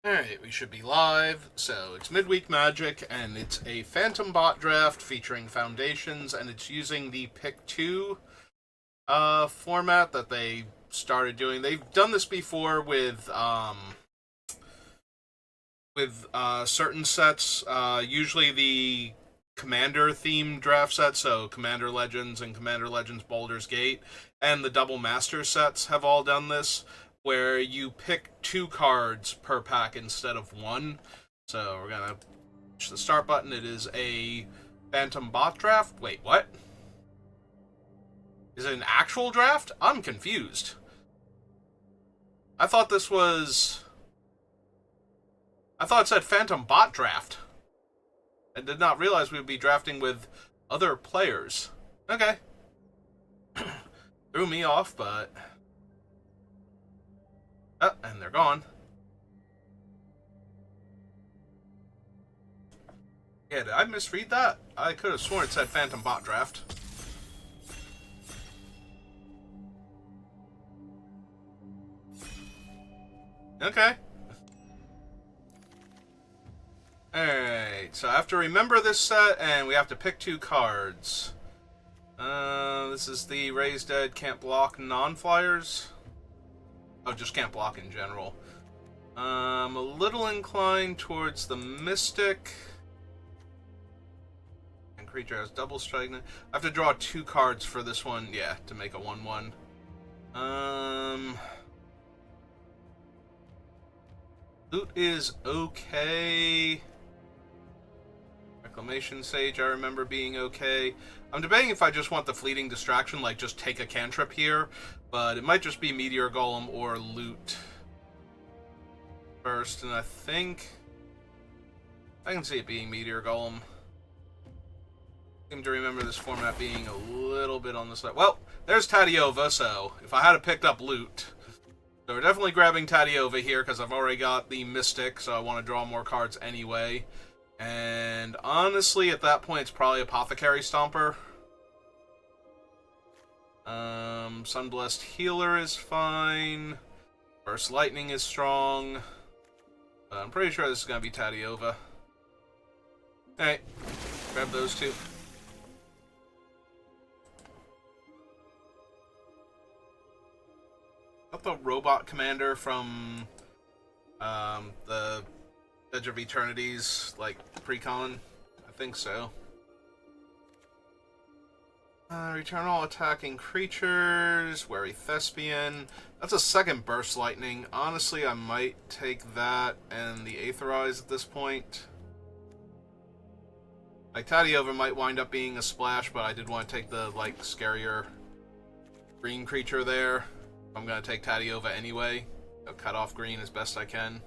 Alright, we should be live. So, it's Midweek Magic, and it's a Phantom Bot draft featuring Foundations, and it's using the Pick 2 format that they started doing. They've done this before with certain sets, usually the Commander themed draft set, so Commander Legends and Commander Legends Baldur's Gate, and the Double Master sets have all done this, where you pick 2 cards per pack instead of 1. So we're gonna push the start button. It is a Phantom Bot draft. Wait, what? Is it an actual draft? I'm confused. I thought this was... I thought it said Phantom Bot draft. I did not realize we would be drafting with other players. Okay. Threw me off, but... Oh, and they're gone. Yeah, did I misread that? I could have sworn it said Phantom Bot draft. Okay. Alright, so I have to remember this set, and we have to pick 2 cards. This is the Raise Dead Can't Block non-flyers. Oh, just can't block in general. I'm a little inclined towards the Mystic. And creature has double strike. I have to draw 2 cards for this one, yeah, to make a 1/1. Loot is okay. Reclamation Sage, I remember being okay. I'm debating if I just want the Fleeting Distraction, like just take a cantrip here, but it might just be Meteor Golem or Loot first, and I think I can see it being Meteor Golem. I seem to remember this format being a little bit on the side. Well, there's Tadiova, so if I had picked up Loot... So we're definitely grabbing Tadiova here, because I've already got the Mystic, so I want to draw more cards anyway. And honestly, at that point, it's probably Apothecary Stomper. Sunblessed Healer is fine. Burst Lightning is strong. I'm pretty sure this is going to be Tadiova. Alright, grab those 2. The Robot Commander from the Edge of Eternity's like precon. I think so. Return all attacking creatures. Wary Thespian. That's a 2nd Burst Lightning. Honestly, I might take that and the Aetherize at this point. Like, Tadiova might wind up being a splash, but I did want to take the, like, scarier green creature there. I'm going to take Tadiova anyway. I'll cut off green as best I can.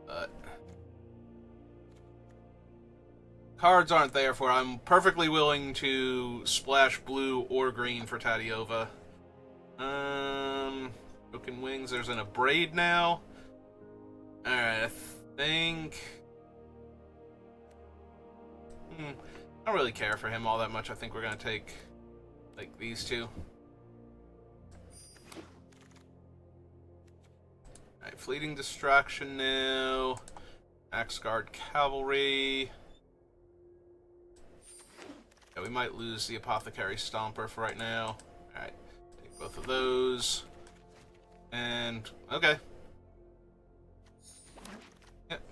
But cards aren't there for it. I'm perfectly willing to splash blue or green for Tadiova. Broken Wings. There's an Abrade now. Alright, I think... I don't really care for him all that much. I think we're going to take, like, these 2. Alright, Fleeting Distraction now. Axguard Cavalry. Yeah, we might lose the Apothecary Stomper for right now. Alright, take both of those. And, okay. Yep.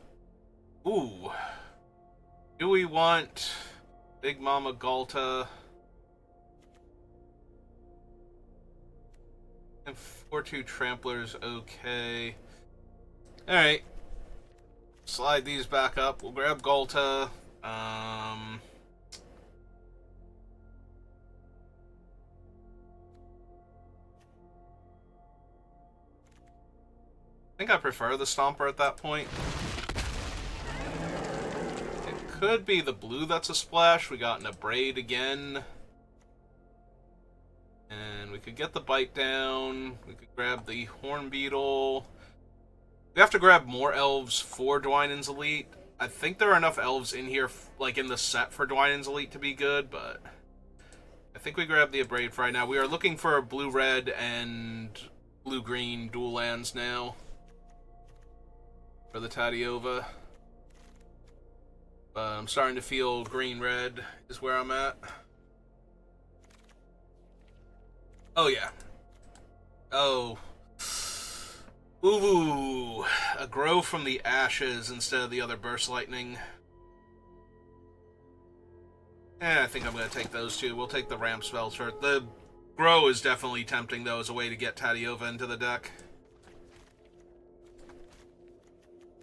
Ooh. Do we want Big Mama Galta? And 4/2 Trampler's okay. Alright. Slide these back up. We'll grab Galta. I think I prefer the Stomper at that point. It could be the blue that's a splash. We got an Abrade again. And we could get the Bite down. We could grab the Horn Beetle. We have to grab more elves for Dwynen's Elite. I think there are enough elves in here, like in the set, for Dwynen's Elite to be good, but I think we grab the Abrade for right now. We are looking for blue-red and blue-green dual lands now. for the Tadiova. But I'm starting to feel green-red is where I'm at. Oh, yeah. Oh. Ooh. A grow from the ashes instead of the other burst lightning. I think I'm going to take those two. We'll take the ramp spells first. The grow is definitely tempting, though, as a way to get Tadiova into the deck.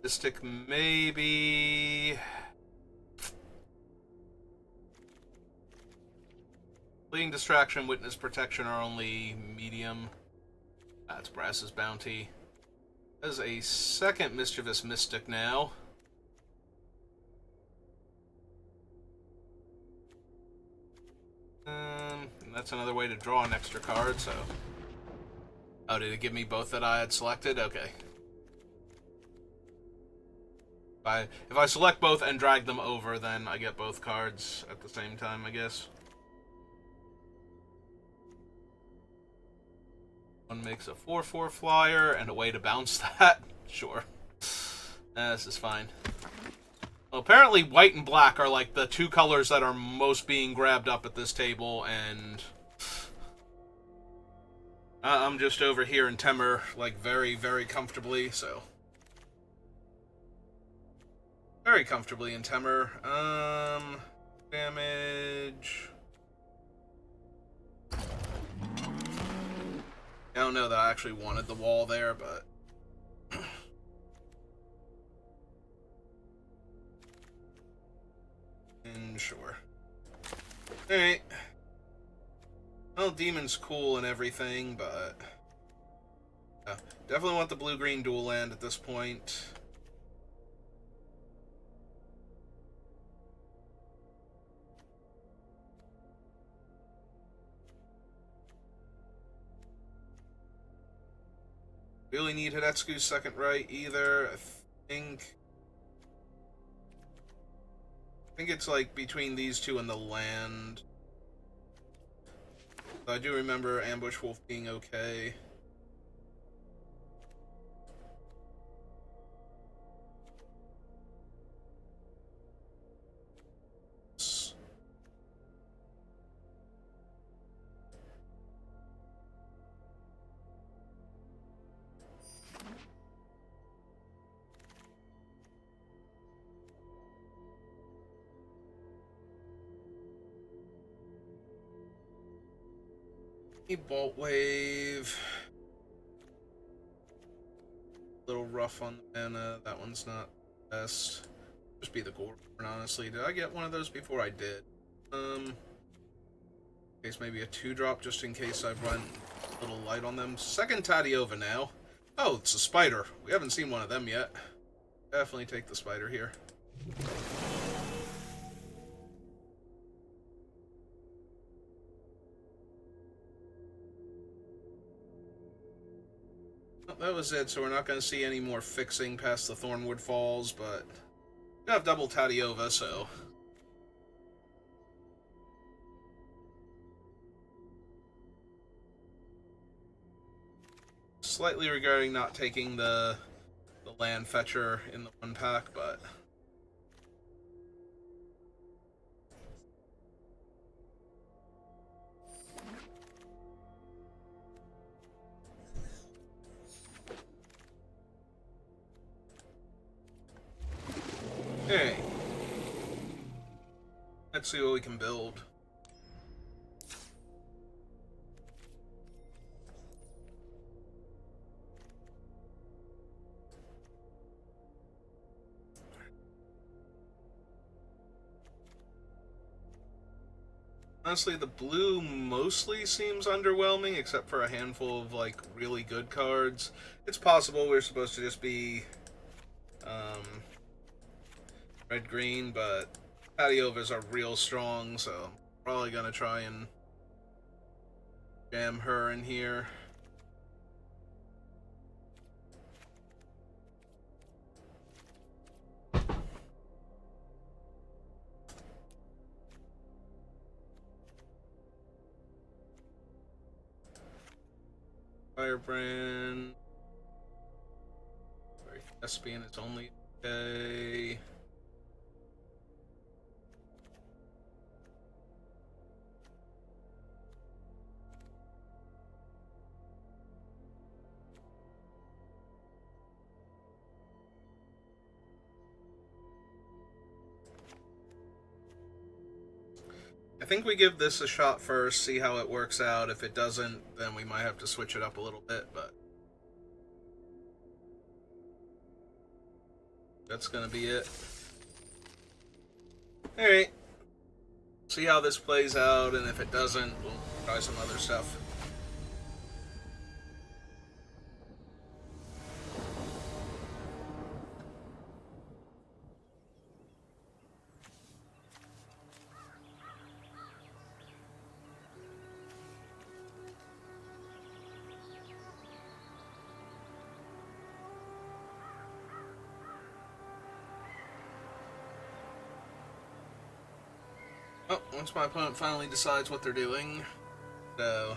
Mystic, maybe. Fleeing Distraction, Witness Protection are only medium. That's Brass's Bounty. There's a second Mischievous Mystic now. That's another way to draw an extra card, so... Oh, did it give me both that I had selected? Okay. If I select both and drag them over, then I get both cards at the same time, I guess. One makes a 4/4 flyer, and a way to bounce that? Sure. This is fine. Well, apparently white and black are like the two colors that are most being grabbed up at this table, and I'm just over here in Temur, like, very, very comfortably, so. Very comfortably in Temur. Damage. I don't know that I actually wanted the wall there, but... Sure. Alright. Well, Demon's cool and everything, but... definitely want the blue-green dual land at this point. Really need Hidetsuku's second right either. I think it's like between these two and the land. I do remember Ambush Wolf being okay. Bolt Wave. A little rough on the mana. That one's not the best. Just be the Gorgon, honestly. Did I get one of those before? I did. In case maybe a 2-drop, just in case I've run a little light on them. Second Tadiova now. Oh, it's a spider. We haven't seen one of them yet. Definitely take the spider here. That was it, so we're not going to see any more fixing past the Thornwood Falls, but we have double Tadiova, so... Slightly regarding not taking the land fetcher in the one pack, but... Okay. Let's see what we can build. Honestly, the blue mostly seems underwhelming, except for a handful of, like, really good cards. It's possible we're supposed to just be, red-green, but Tadiovas are real strong, so I'm probably gonna try and jam her in here. Firebrand. Very Espion is only okay. I think we give this a shot first, see how it works out. If it doesn't, then we might have to switch it up a little bit, but that's gonna be it. Alright. See how this plays out, and if it doesn't, we'll try some other stuff. Oh, once my opponent finally decides what they're doing. So,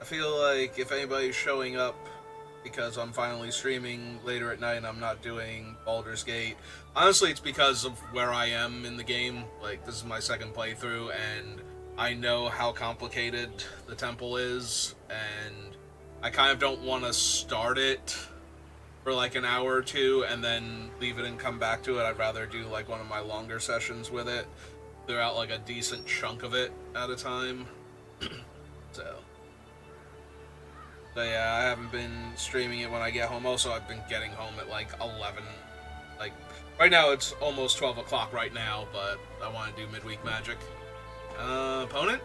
I feel like if anybody's showing up because I'm finally streaming later at night and I'm not doing Baldur's Gate, honestly it's because of where I am in the game. Like, this is my second playthrough, and I know how complicated the temple is, and I kind of don't want to start it for like an hour or two and then leave it and come back to it. I'd rather do like one of my longer sessions with it, clear out like a decent chunk of it at a time. So yeah, I haven't been streaming it when I get home. Also, I've been getting home at like 11. Like, right now it's almost 12 o'clock right now, but I want to do midweek magic. Opponent?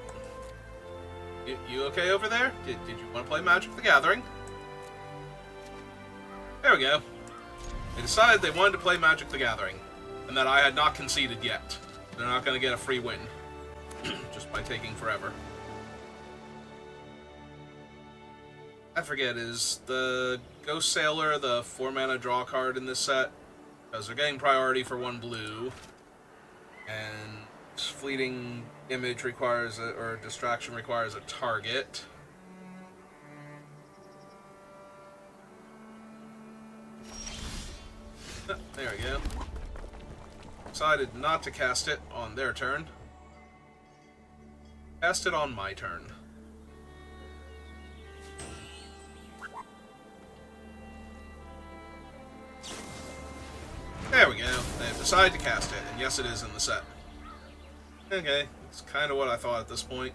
You okay over there? Did you want to play Magic the Gathering? There we go. They decided they wanted to play Magic the Gathering, and that I had not conceded yet. They're not going to get a free win, just by taking forever. I forget, is the Ghost Sailor the 4-mana draw card in this set? Because they're getting priority for 1 blue, and Fleeting Image requires or Distraction requires a target. Oh, there we go. Decided not to cast it on their turn. Cast it on my turn. There we go. They've decided to cast it, and yes, it is in the set. Okay, it's kind of what I thought at this point.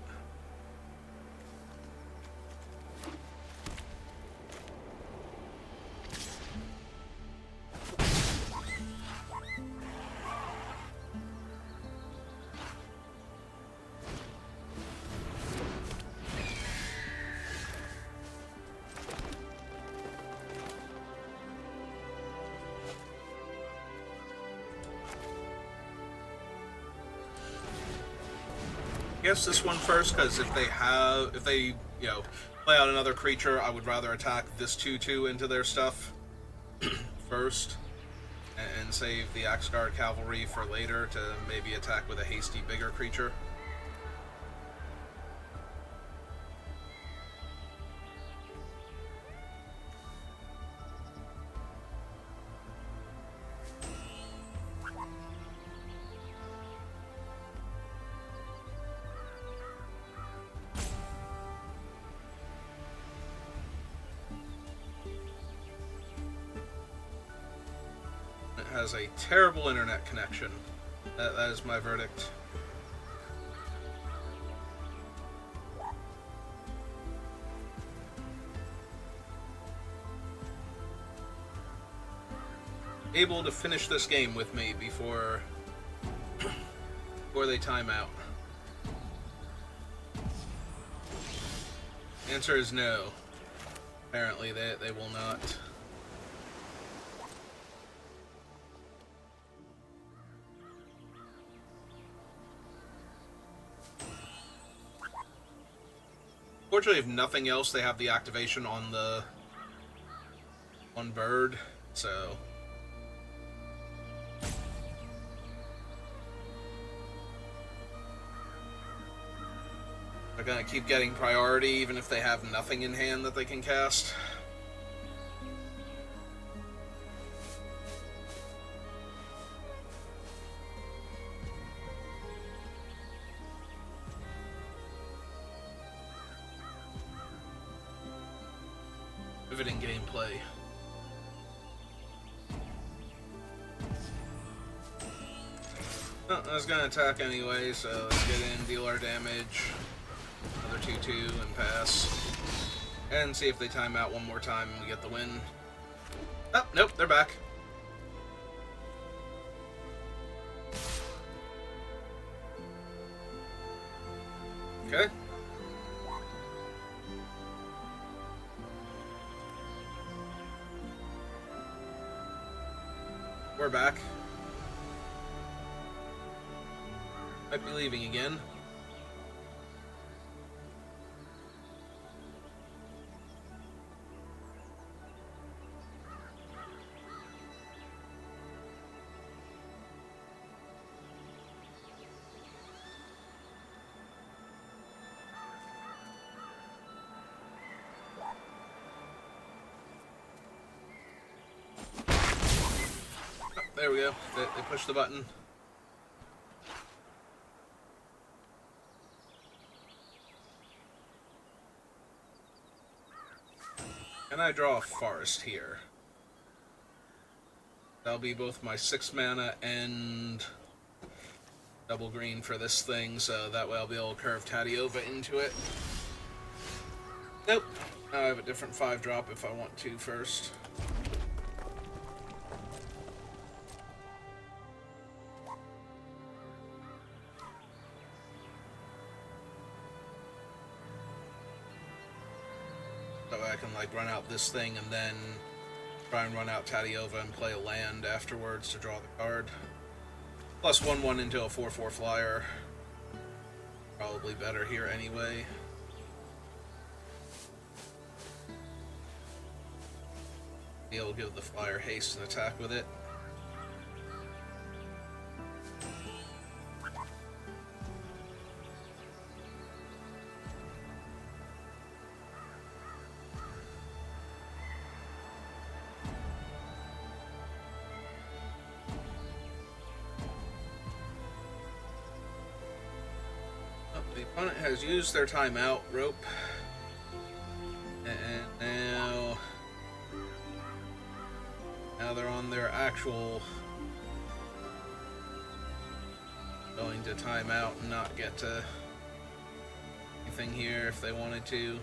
I guess this one first, because if they play out another creature, I would rather attack this 2/2 into their stuff first, and save the Axguard Cavalry for later to maybe attack with a hasty bigger creature. Has a terrible internet connection. That is my verdict. Able to finish this game with me before they time out. Answer is no. Apparently they will not. Fortunately, if nothing else, they have the activation on the one bird, so they're gonna keep getting priority even if they have nothing in hand that they can cast. riveting gameplay. Oh, I was gonna attack anyway, so let's get in, deal our damage. Another 2-2 and pass. And see if they time out one more time and we get the win. Oh, nope, they're back. Okay. We're back. Might be leaving again. There we go. They pushed the button. And I draw a forest here. That'll be both my 6 mana and double green for this thing, so that way I'll be able to curve Tadiova into it. Nope. I have a different 5-drop if I want to first. So I can like run out this thing and then try and run out Tadiova and play a land afterwards to draw the card. Plus 1/1 into a 4/4 flyer. Probably better here anyway. He'll give the flyer haste and attack with it. The opponent has used their timeout, rope. And now they're on their actual going to timeout and not get to anything here if they wanted to.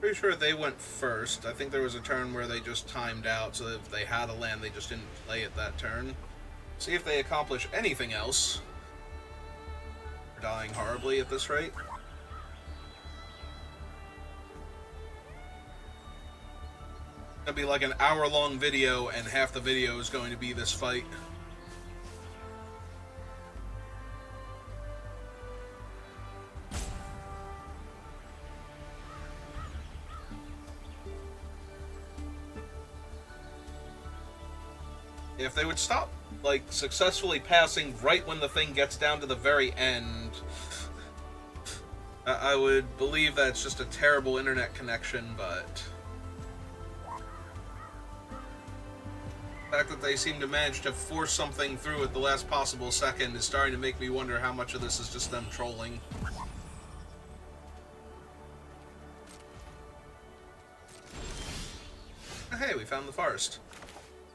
Pretty sure they went first. I think there was a turn where they just timed out, so that if they had a land, they just didn't play it that turn. See if they accomplish anything else. They're dying horribly at this rate. It's gonna be like an hour-long video, and half the video is going to be this fight. If they would stop, like, successfully passing right when the thing gets down to the very end, I would believe that it's just a terrible internet connection, but the fact that they seem to manage to force something through at the last possible second is starting to make me wonder how much of this is just them trolling. Hey, we found the forest.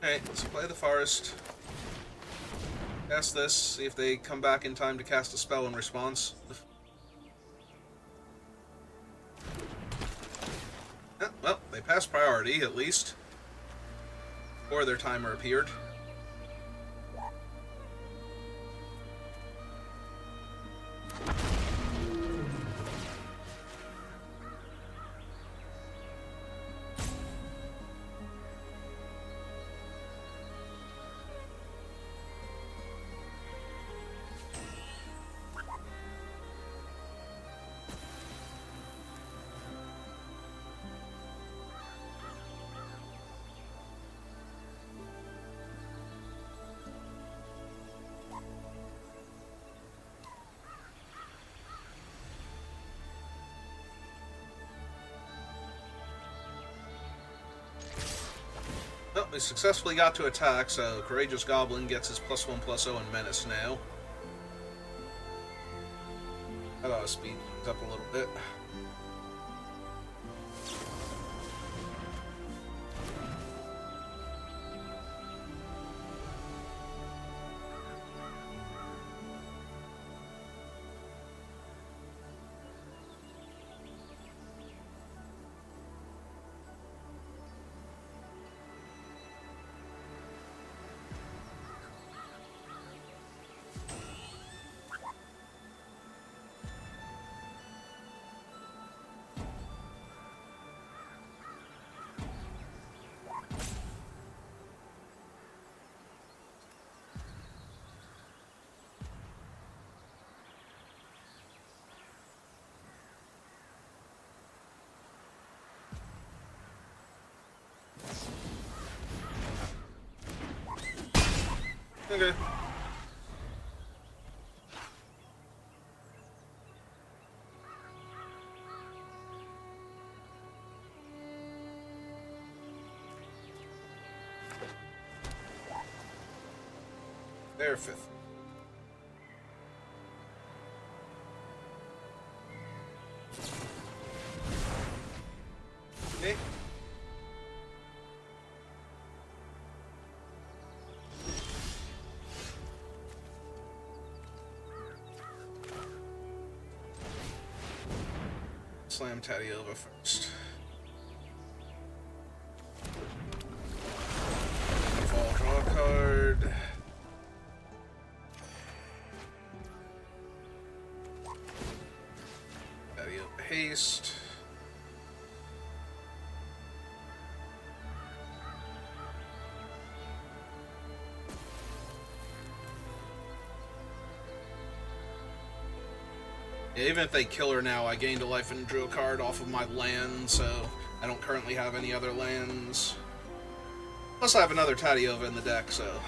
Alright, let's play the forest. Cast this, see if they come back in time to cast a spell in response. Well, they passed priority, at least. Before their timer appeared. Well, we successfully got to attack, so Courageous Goblin gets his +1/+0 and Menace now. How about speed things up a little bit? Okay. They're 5th. Okay. Slam Taddy over first. Fall, draw a card. Taddy over haste. Yeah, even if they kill her now, I gained a life and drew a card off of my land, so I don't currently have any other lands. Plus I have another Tadiova in the deck, so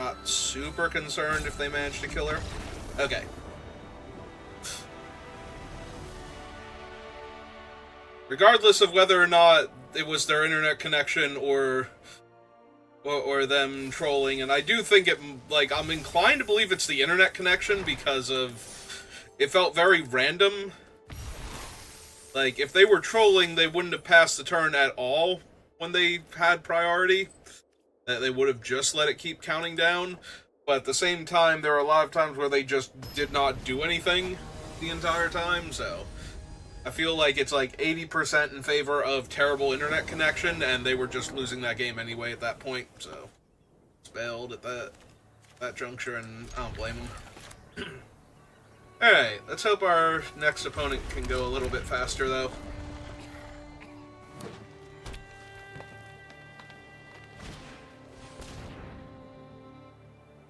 not super concerned if they manage to kill her. Okay. Regardless of whether or not it was their internet connection or them trolling, and I do think it, like, I'm inclined to believe it's the internet connection because of it felt very random. Like, if they were trolling, they wouldn't have passed the turn at all when they had priority. They would have just let it keep counting down. But at the same time, there are a lot of times where they just did not do anything the entire time, so I feel like it's like 80% in favor of terrible internet connection, and they were just losing that game anyway at that point, so spelled at that juncture, and I don't blame them. Alright, let's hope our next opponent can go a little bit faster, though.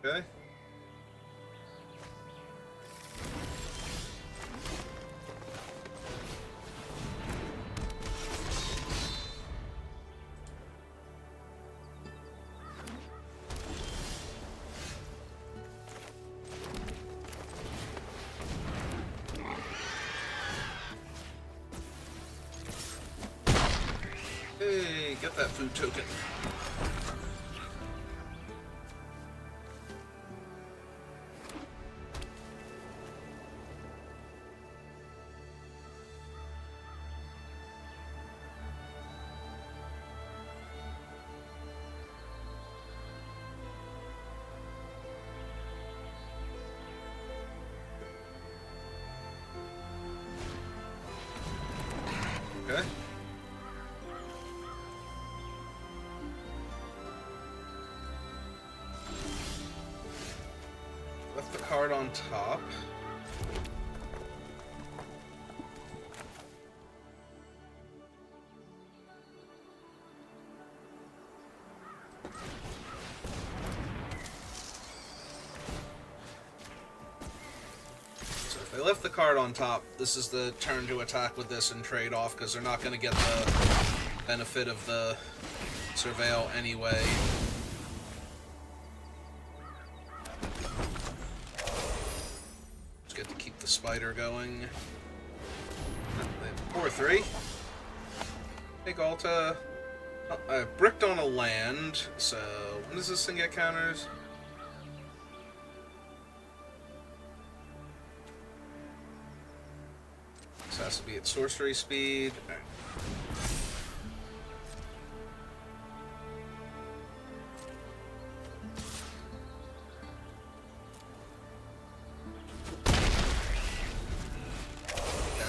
Okay. Hey, get that food token. Okay. Left the card on top. So if they left the card on top, this is the turn to attack with this and trade off, because they're not going to get the benefit of the Surveil anyway. Just get to keep the spider going. 4-3. Hey, Galta. I bricked on a land, so when does this thing get counters? This has to be at sorcery speed.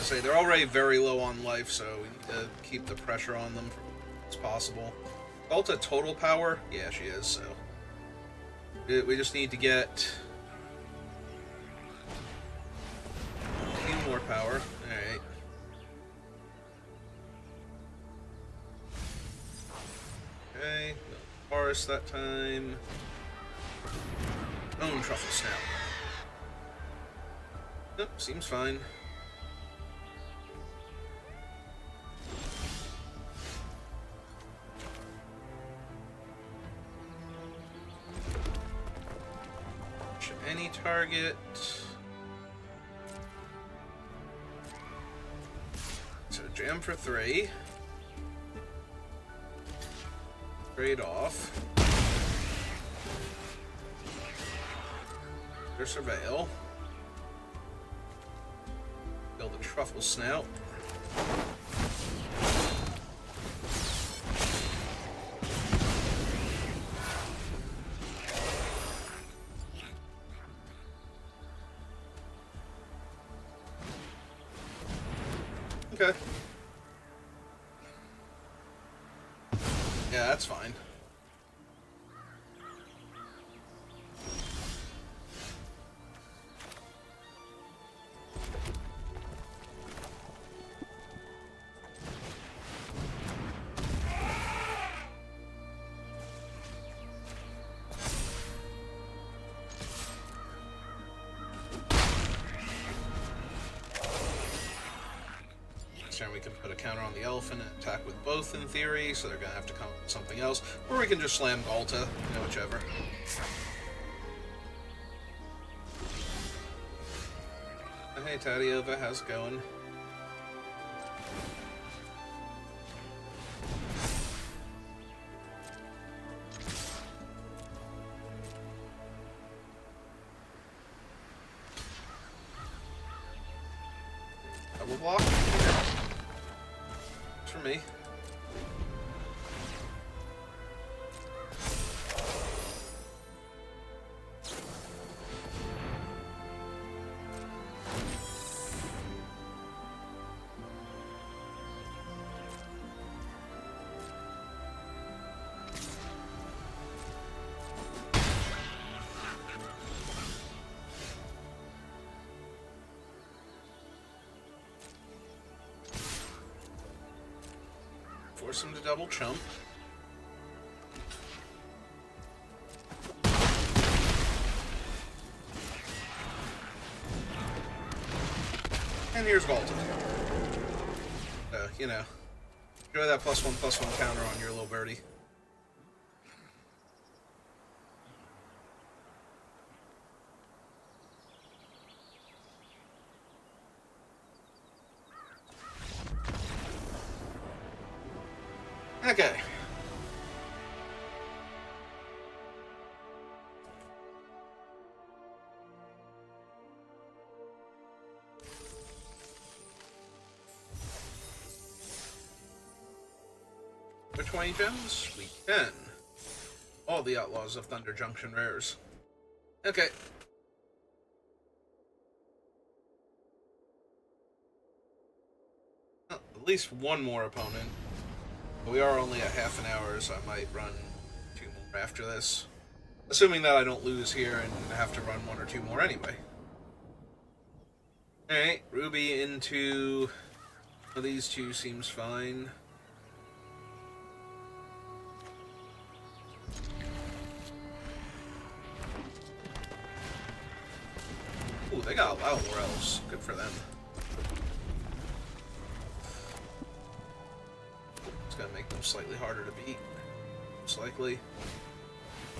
Say they're already very low on life, so we need to keep the pressure on them as possible. Ulta total power? Yeah, she is, so we just need to get a few more power. Alright. Okay, no forest that time. Own truffle snout. Nope, seems fine. Any target. So jam for 3. Trade off. Their Surveil. Build a truffle snout. Okay. Yeah, that's fine. We can put a counter on the elephant and attack with both in theory, so they're gonna have to come up with something else. Or we can just slam Galta, you know, whichever. Hey Tadiova, how's it going? Double block? For me. Force him to double chump. And here's Galta. You know, enjoy that +1/+1 counter on your little birdie. Okay. Which 20 gems? We can. All the Outlaws of Thunder Junction rares. Okay. Oh, at least one more opponent. We are only at half an hour, so I might run 2 more after this. Assuming that I don't lose here and have to run 1 or 2 more anyway. Alright, Ruby into one of these 2 seems fine. Ooh, they got a lot more elves. Good for them. It's gonna make them slightly harder to beat. Most likely.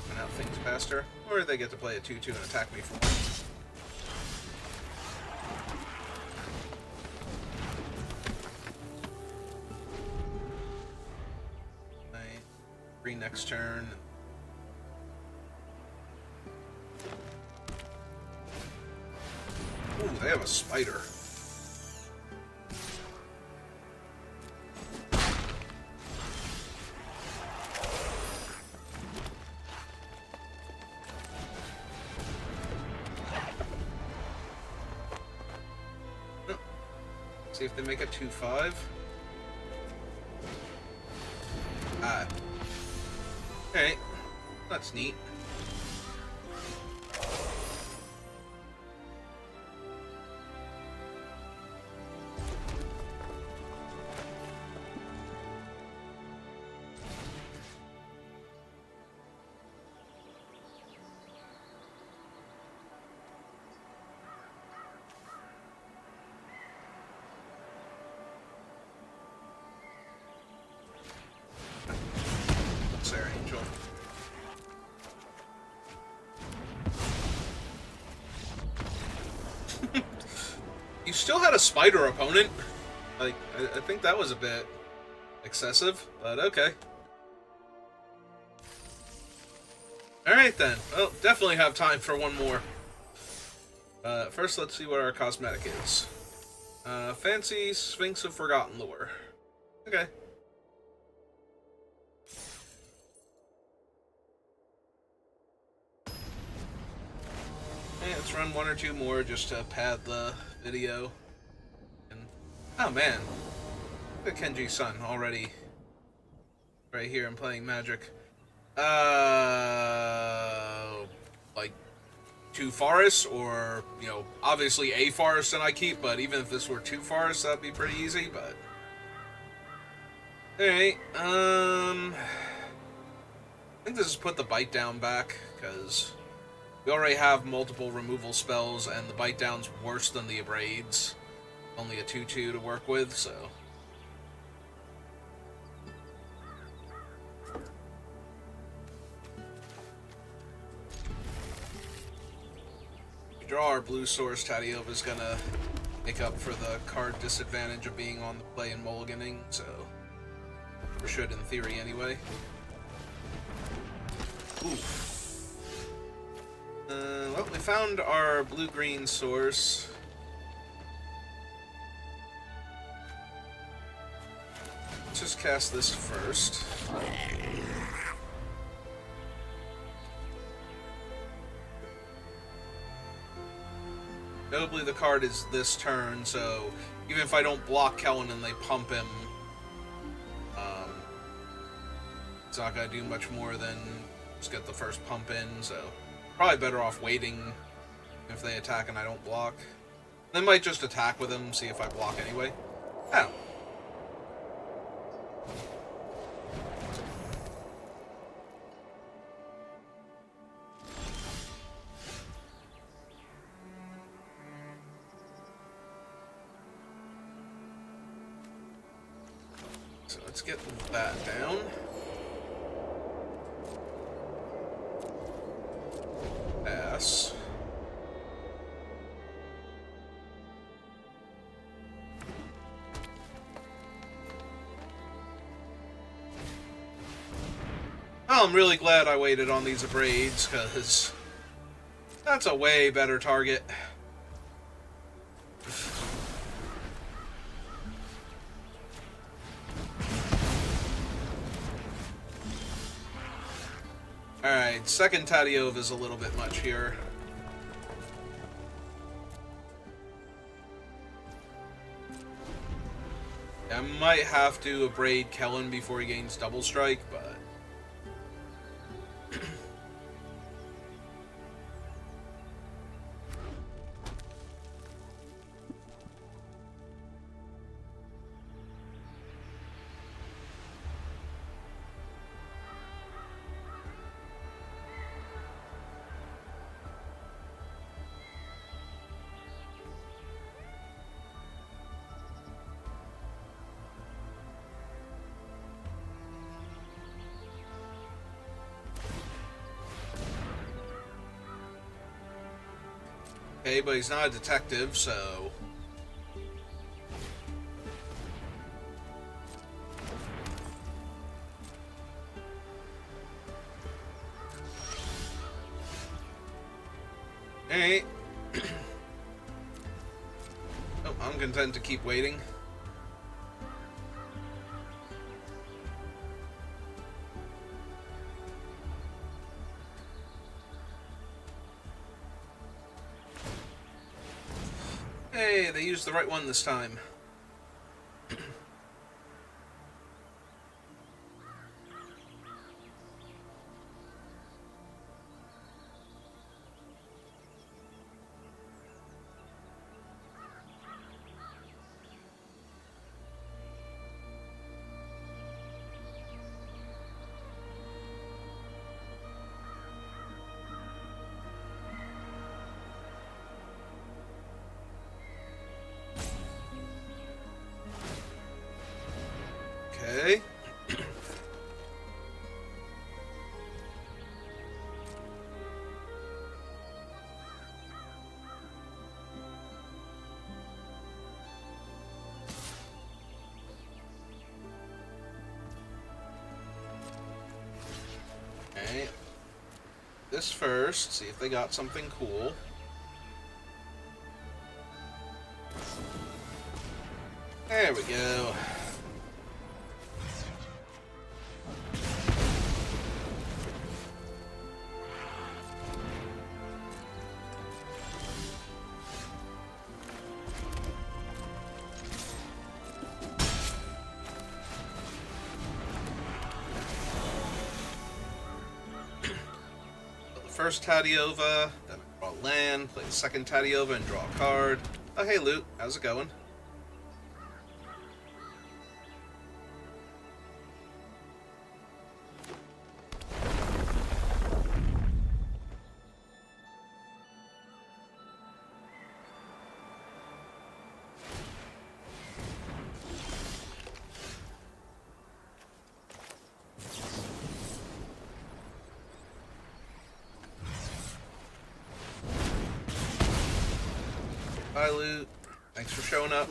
And out things faster. Or they get to play a 2-2 and attack me for 1. Green next turn. Ooh, they have a spider. Oh. See if they make a 2-5. Ah. Alright, that's neat. Sarah Angel. You still had a spider opponent? Like, I think that was a bit excessive, but okay. Alright then. Well, definitely have time for 1 more. First, let's see what our cosmetic is. Fancy Sphinx of Forgotten Lore. Okay. Yeah, let's run 1 or 2 more just to pad the video. And oh man, look at Kenji's son already right here and playing Magic. Like 2 forests, or you know, obviously a forest that I keep. But even if this were 2 forests, that'd be pretty easy. But all right, I think this is put the bite down back because we already have multiple removal spells, and the bite down's worse than the abrades. Only a 2/2 to work with, so. If we draw our blue source, Tadiova's gonna make up for the card disadvantage of being on the play and mulliganing, so. Or should in theory anyway. Ooh. Well, we found our blue-green source. Let's just cast this first. Notably, the card is this turn, so even if I don't block Kellen and they pump him, it's not going to do much more than just get the first pump in, so probably better off waiting if they attack and I don't block. They might just attack with him, see if I block anyway. Oh. So let's get that down. Pass. Well, I'm really glad I waited on these abrades, because that's a way better target. Alright, second Tadiova is a little bit much here. Yeah, might have to abrade Kellen before he gains double strike, but okay, but he's not a detective, so alright. Oh, I'm content to keep waiting. Hey, they used the right one this time. Okay. Okay. This first, see if they got something cool. There we go. First Tadiova, then I draw land, play the second Tadiova and draw a card. Oh hey Luke, how's it going? Bye Luke, thanks for showing up.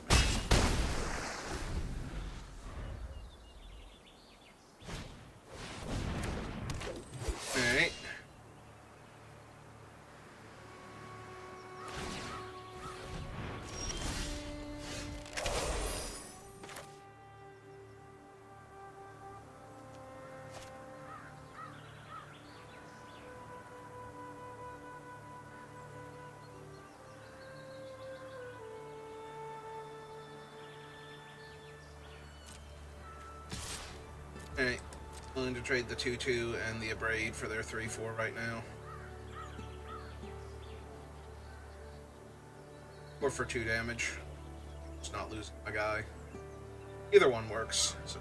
Alright. Alright. Willing to trade the 2-2 and the Abrade for their 3-4 right now. Or for 2 damage. Just not losing my guy. Either one works. So.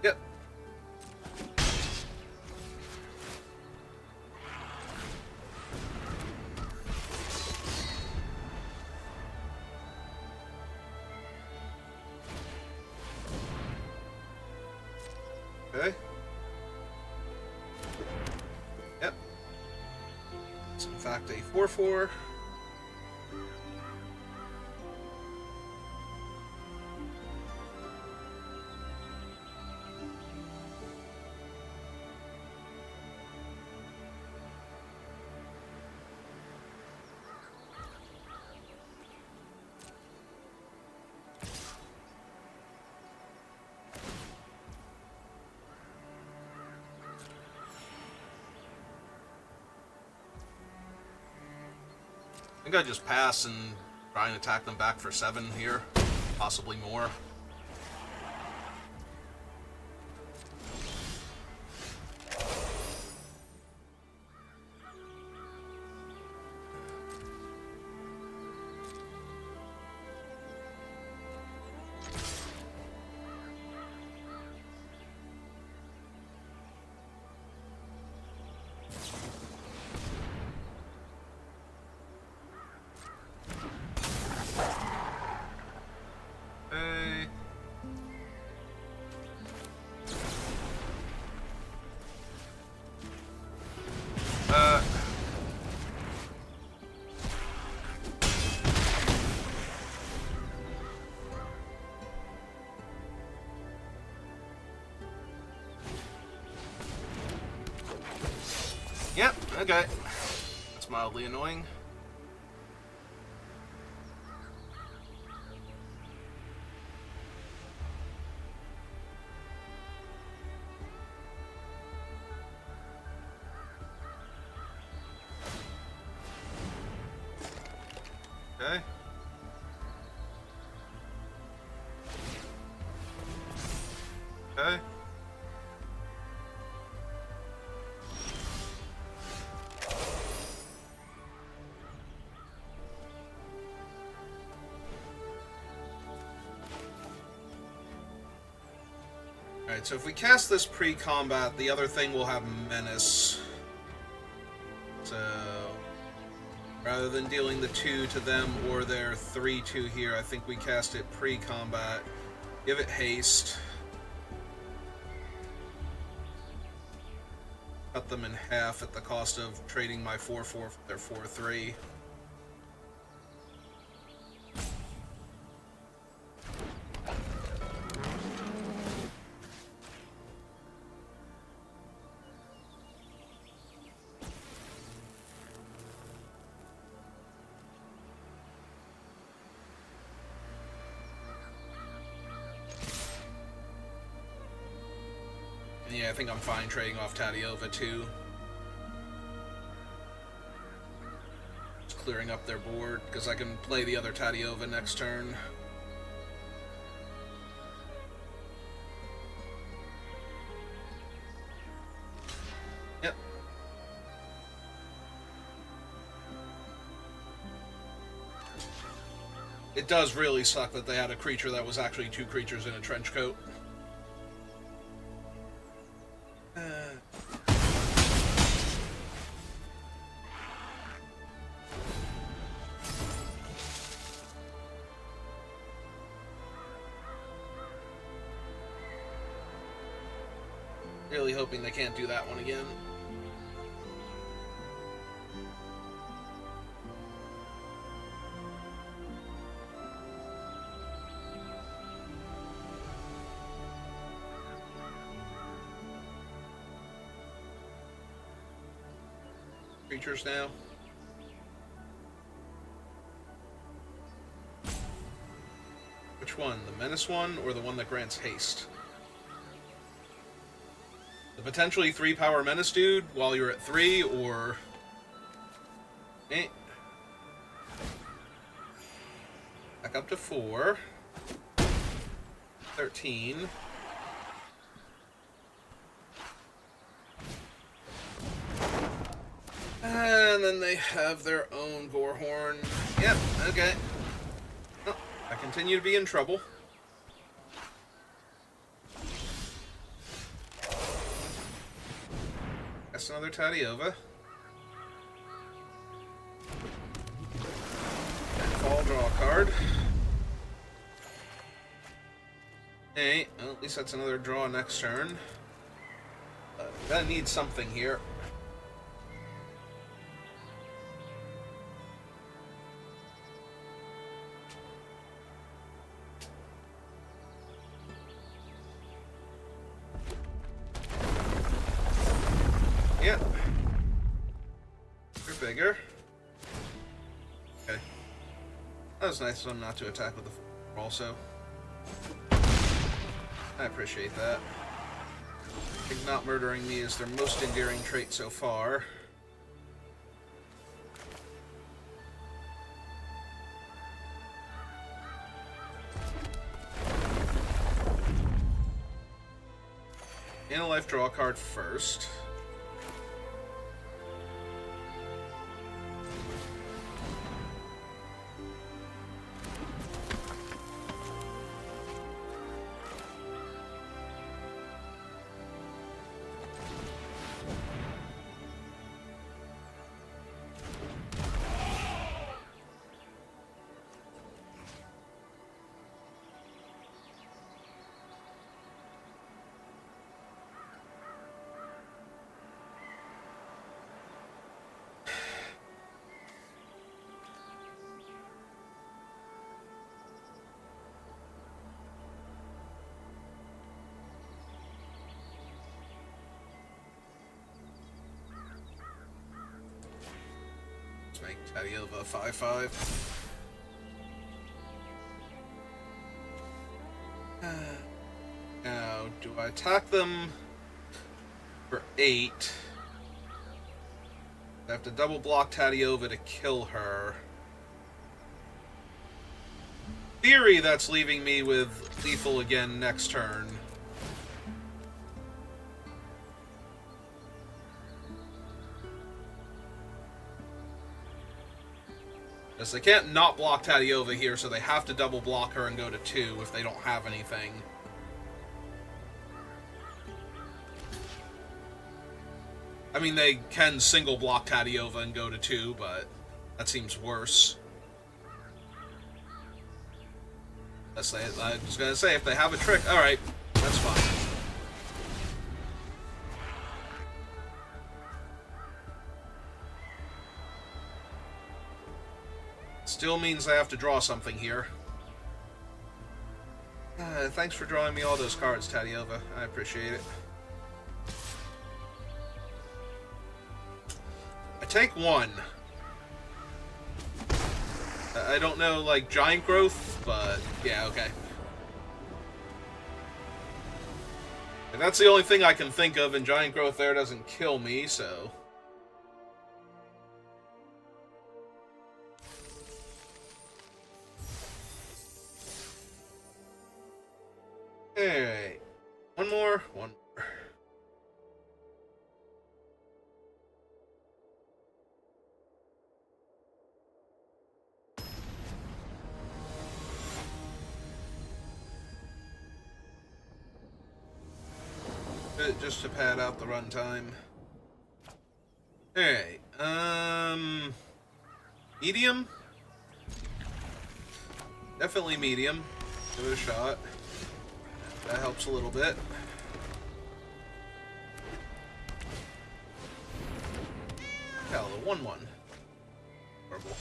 Yep. Okay. Yep. It's in fact a 4-4. I think I just pass and Try and attack them back for 7 here, possibly more. Yep, okay. That's mildly annoying. Okay. Okay. Alright, so if we cast this pre-combat, the other thing will have Menace. So, rather than dealing the 2 to them or their 3-2 here, I think we cast it pre-combat. Give it haste. Cut them in half at the cost of trading my 4-4 for their 4-3. Yeah, I think I'm fine trading off Tadiova too. Just clearing up their board, because I can play the other Tadiova next turn. Yep. It does really suck that they had a creature that was actually 2 creatures in a trench coat. Really hoping they can't do that one again. Creatures now. Which one? The Menace one or the one that grants haste? The potentially 3-power Menace dude while you're at 3, or... Back up to 4. 13. And then they have their own Gorehorn. Yep, okay. Oh, I continue to be in trouble. That's another Tadiova. Fall, draw a card. Hey, well, at least that's another draw next turn. Gotta need something here. Yep. They're bigger. Okay. That was nice of them not to attack with the also. I appreciate that. I think not murdering me is their most endearing trait so far. In a life, draw a card first. Make Tadiova 5/5. Now, do I attack them for 8? I have to double block Tadiova to kill her. In theory, that's leaving me with lethal again next turn. Because they can't not block Tadiova here, so they have to double block her and go to 2 if they don't have anything. I mean, they can single block Tadiova and go to 2, but that seems worse. I was going to say, if they have a trick, alright, that's fine. Still means I have to draw something here. Thanks for drawing me all those cards, Tadiova. I appreciate it. I take 1. I don't know, like, giant growth, but yeah, okay. And that's the only thing I can think of, and giant growth there doesn't kill me, so... Alright. One more. Just to pad out the runtime. Alright. Medium? Definitely medium. Give it a shot. That helps a little bit. Hell, a 1/1. Horrible.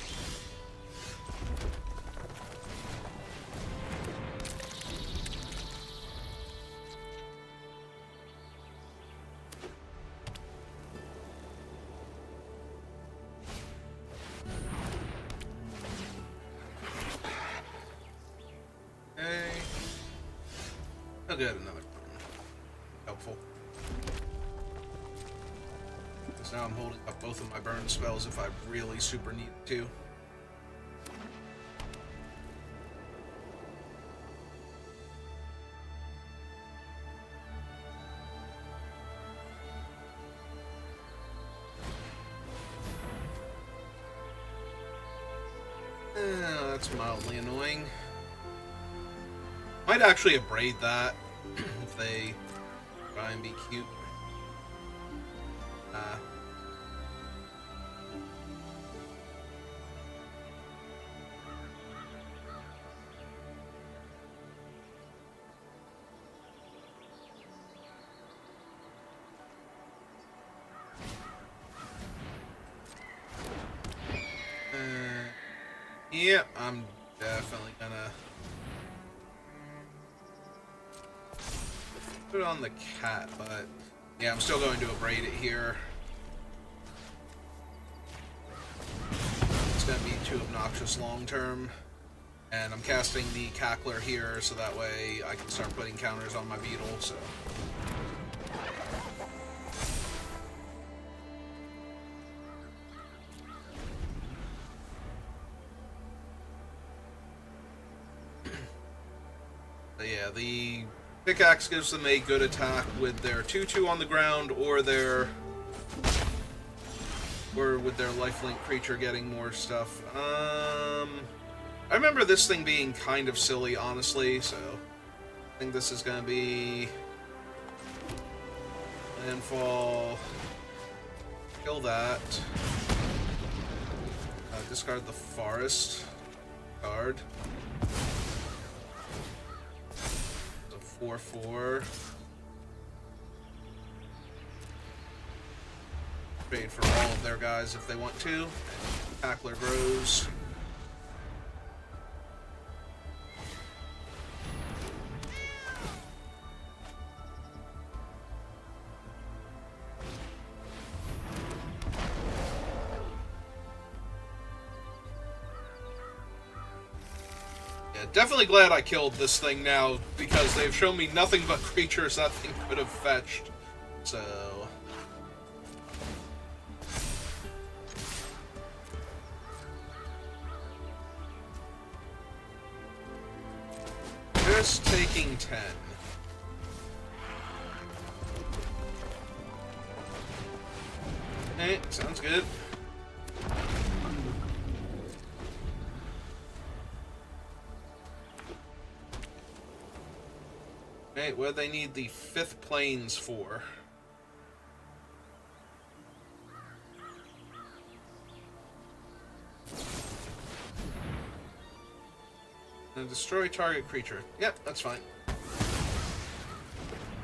Oh, good, another one. Helpful. Because now I'm holding up both of my burn spells if I really super need to. That's mildly annoying. Might actually abrade that if they try and be cute. Yeah, I'm definitely gonna put it on the cat, but yeah, I'm still going to abrade it here. It's gonna be too obnoxious long term. And I'm casting the Cackler here, so that way I can start putting counters on my Beetle, so... But yeah, the Pickaxe gives them a good attack with their 2/2 on the ground, or with their lifelink creature getting more stuff. I remember this thing being kind of silly, honestly, so I think this is going to be landfall. Kill that. Discard the forest card. So 4/4. Trade for all of their guys if they want to. Tackler grows. Yeah, definitely glad I killed this thing now, because they've shown me nothing but creatures that thing could have fetched. So... just taking 10. Hey, sounds good. Hey, what do they need the 5th planes for? And destroy target creature. Yep, that's fine.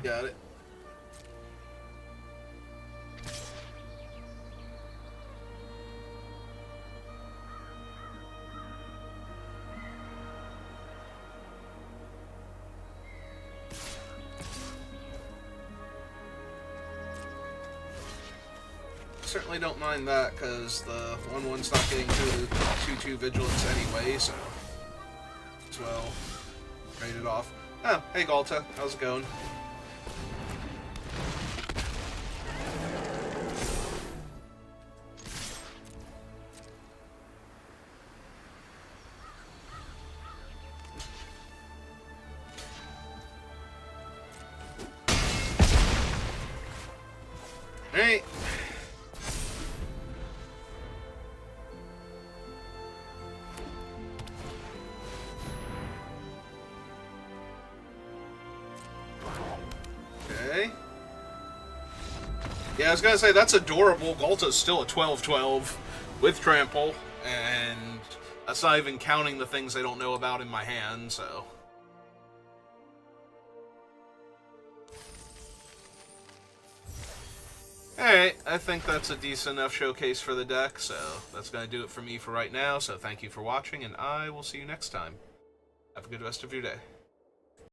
Got it. Certainly don't mind that, because the 1/1's not getting to the 2/2 vigilance anyway, so... as well. Trade it off. Oh, hey Galta, how's it going? Alright. Yeah, I was gonna say, that's adorable. Galta's still a 12/12 with trample, and that's not even counting the things they don't know about in my hand, so... Alright, I think that's a decent enough showcase for the deck, so that's gonna do it for me for right now, so thank you for watching, and I will see you next time. Have a good rest of your day.